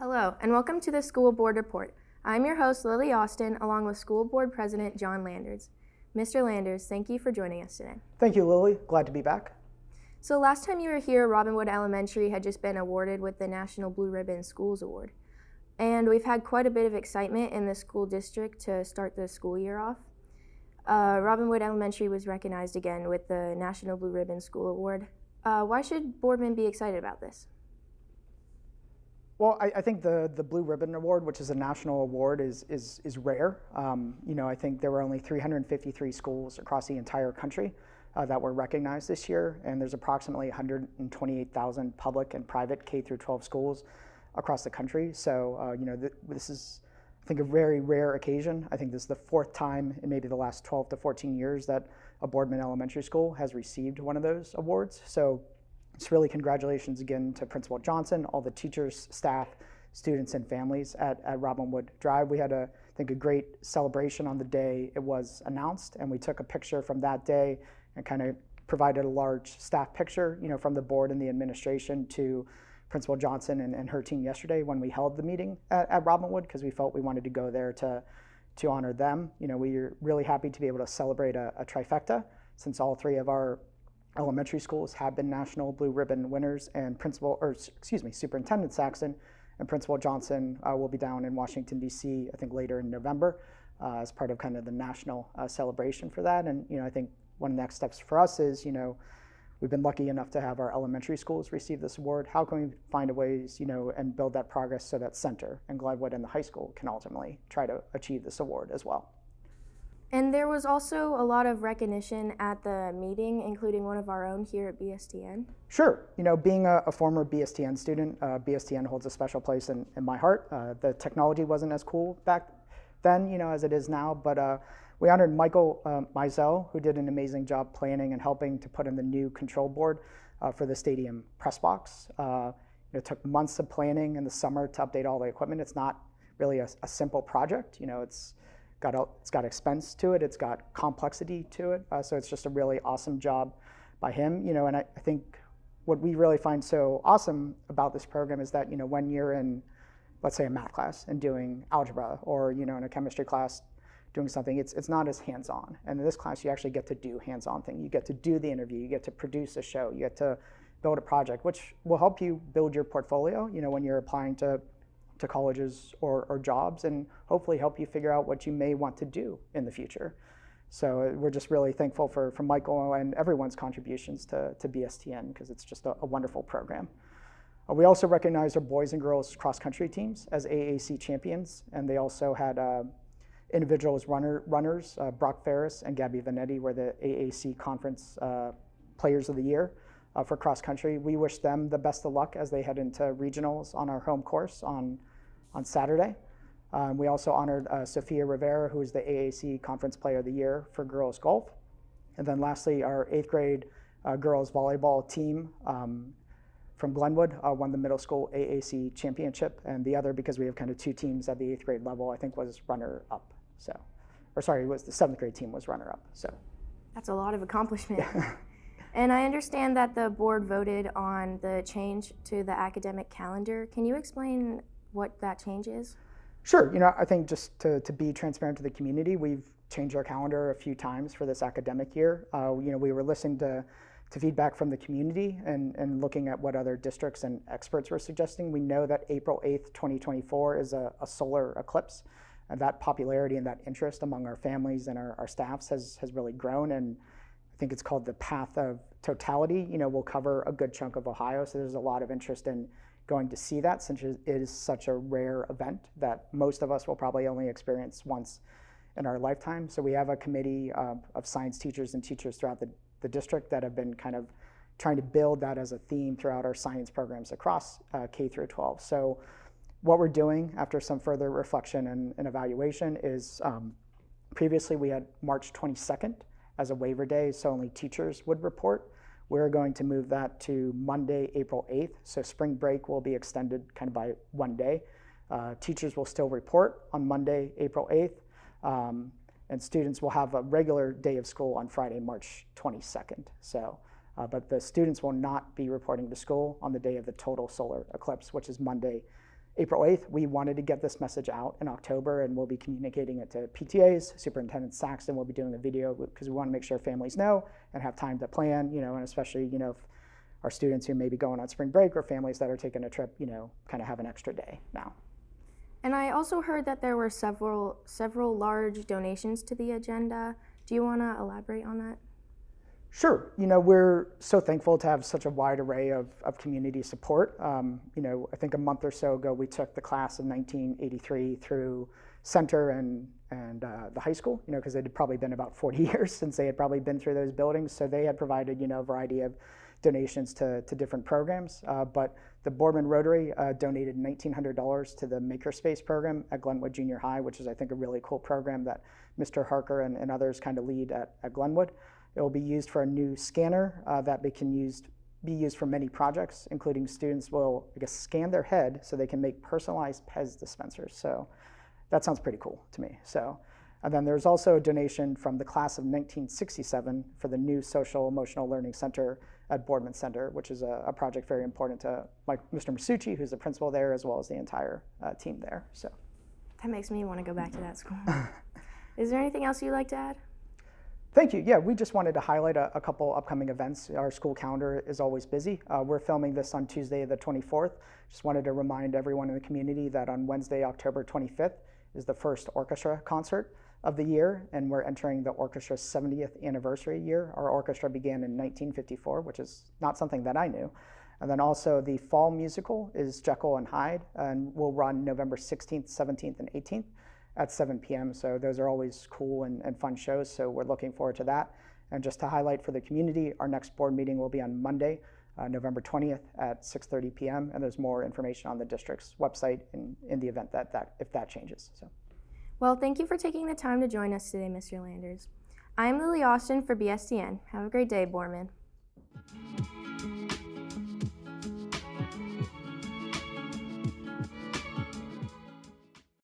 Hello, and welcome to the School Board Report. I'm your host, Lily Austin, along with School Board President John Landers. Mr. Landers, thank you for joining us today. Thank you, Lily. Glad to be back. So last time you were here, Robinwood Elementary had just been awarded with the National Blue Ribbon Schools Award. And we've had quite a bit of excitement in the school district to start the school year off. Robinwood Elementary was recognized again with the National Blue Ribbon School Award. Why should Boardman be excited about this? Well, I think the Blue Ribbon Award, which is a national award, is rare. I think there were only 353 schools across the entire country that were recognized this year, and there's approximately 128,000 public and private K through 12 schools across the country. So, this is, I think, a very rare occasion. I think this is the fourth time in maybe the last 12 to 14 years that a Boardman Elementary School has received one of those awards. So, it's really congratulations again to Principal Johnson, all the teachers, staff, students, and families at Robinwood Drive. We had, I think, a great celebration on the day it was announced, and we took a picture from that day and kind of provided a large staff picture, from the board and the administration to Principal Johnson and her team yesterday when we held the meeting at Robinwood, because we felt we wanted to go there to honor them. We were really happy to be able to celebrate a trifecta, since all three of our elementary schools have been National Blue Ribbon winners, and Superintendent Saxon and Principal Johnson will be down in Washington, D.C., I think later in November as part of kind of the national celebration for that. And, I think one of the next steps for us is, we've been lucky enough to have our elementary schools receive this award. How can we find ways, and build that progress so that Center and Glenwood and the high school can ultimately try to achieve this award as well? And there was also a lot of recognition at the meeting, including one of our own here at BSTN. Sure. Being a former BSTN student, BSTN holds a special place in my heart. The technology wasn't as cool back then, as it is now, but we honored Michael Mizell, who did an amazing job planning and helping to put in the new control board for the stadium press box. It took months of planning in the summer to update all the equipment. It's not really a simple project. It's got expense to it, it's got complexity to it, so it's just a really awesome job by him. And I think what we really find so awesome about this program is that, when you're in, let's say, a math class and doing algebra, or, in a chemistry class doing something, it's not as hands-on. And in this class, you actually get to do hands-on thing. You get to do the interview, you get to produce a show, you get to build a project, which will help you build your portfolio, when you're applying to colleges or jobs, and hopefully help you figure out what you may want to do in the future. So we're just really thankful for Michael and everyone's contributions to BSTN, because it's just a wonderful program. We also recognized our boys and girls cross-country teams as AAC champions, and they also had individuals runners, Brock Ferris and Gabby Vanetti were the AAC Conference Players of the Year for cross-country. We wish them the best of luck as they head into regionals on our home course on Saturday. We also honored Sophia Rivera, who is the AAC Conference Player of the Year for girls golf. And then lastly, our 8th grade girls volleyball team from Glenwood won the middle school AAC championship. And the other, because we have kind of two teams at the 8th grade level, I think was runner-up. It was the 7th grade team was runner-up. So that's a lot of accomplishment. And I understand that the board voted on the change to the academic calendar. Can you explain what that change is? Sure. I think just to be transparent to the community, we've changed our calendar a few times for this academic year. We were listening to feedback from the community and looking at what other districts and experts were suggesting. We know that April 8th, 2024 is a solar eclipse, and that popularity and that interest among our families and our staffs has really grown. And I think it's called the Path of Totality. We'll cover a good chunk of Ohio, so there's a lot of interest in going to see that, since it is such a rare event that most of us will probably only experience once in our lifetime. So we have a committee of science teachers and teachers throughout the district that have been kind of trying to build that as a theme throughout our science programs across K through 12. So what we're doing after some further reflection and evaluation is previously we had March 22nd as a waiver day, so only teachers would report. We're going to move that to Monday, April 8th. So spring break will be extended kind of by one day. Teachers will still report on Monday, April 8th, and students will have a regular day of school on Friday, March 22nd. So, but the students will not be reporting to school on the day of the total solar eclipse, which is Monday, April 8th, we wanted to get this message out in October, and we'll be communicating it to PTAs. Superintendent Saxton will be doing a video because we want to make sure families know and have time to plan, and especially, if our students who may be going on spring break or families that are taking a trip, kind of have an extra day now. And I also heard that there were several large donations to the agenda. Do you want to elaborate on that? Sure. We're so thankful to have such a wide array of community support. I think a month or so ago, we took the class of 1983 through Center and the high school, because it had probably been about 40 years since they had probably been through those buildings. So they had provided, a variety of donations to different programs. But the Boardman Rotary donated $1,900 to the Makerspace program at Glenwood Junior High, which is, I think, a really cool program that Mr. Harker and others kind of lead at Glenwood. It will be used for a new scanner that can be used for many projects, including students will, scan their head so they can make personalized Pez dispensers. So that sounds pretty cool to me. And then there's also a donation from the class of 1967 for the new Social Emotional Learning Center at Boardman Center, which is a project very important to Mr. Masucci, who's the principal there, as well as the entire team there. So that makes me want to go back to that school. Is there anything else you'd like to add? Thank you. Yeah, we just wanted to highlight a couple upcoming events. Our school calendar is always busy. We're filming this on Tuesday, the 24th. Just wanted to remind everyone in the community that on Wednesday, October 25th, is the first orchestra concert of the year, and we're entering the orchestra's 70th anniversary year. Our orchestra began in 1954, which is not something that I knew. And then also the fall musical is Jekyll and Hyde, and will run November 16th, 17th, and 18th. At 7 p.m. So those are always cool and fun shows. So we're looking forward to that. And just to highlight for the community, our next board meeting will be on Monday, November 20th at 6:30 p.m. And there's more information on the district's website in the event that if that changes. So. Well, thank you for taking the time to join us today, Mr. Landers. I'm Lily Austin for BSTN. Have a great day, Boardman.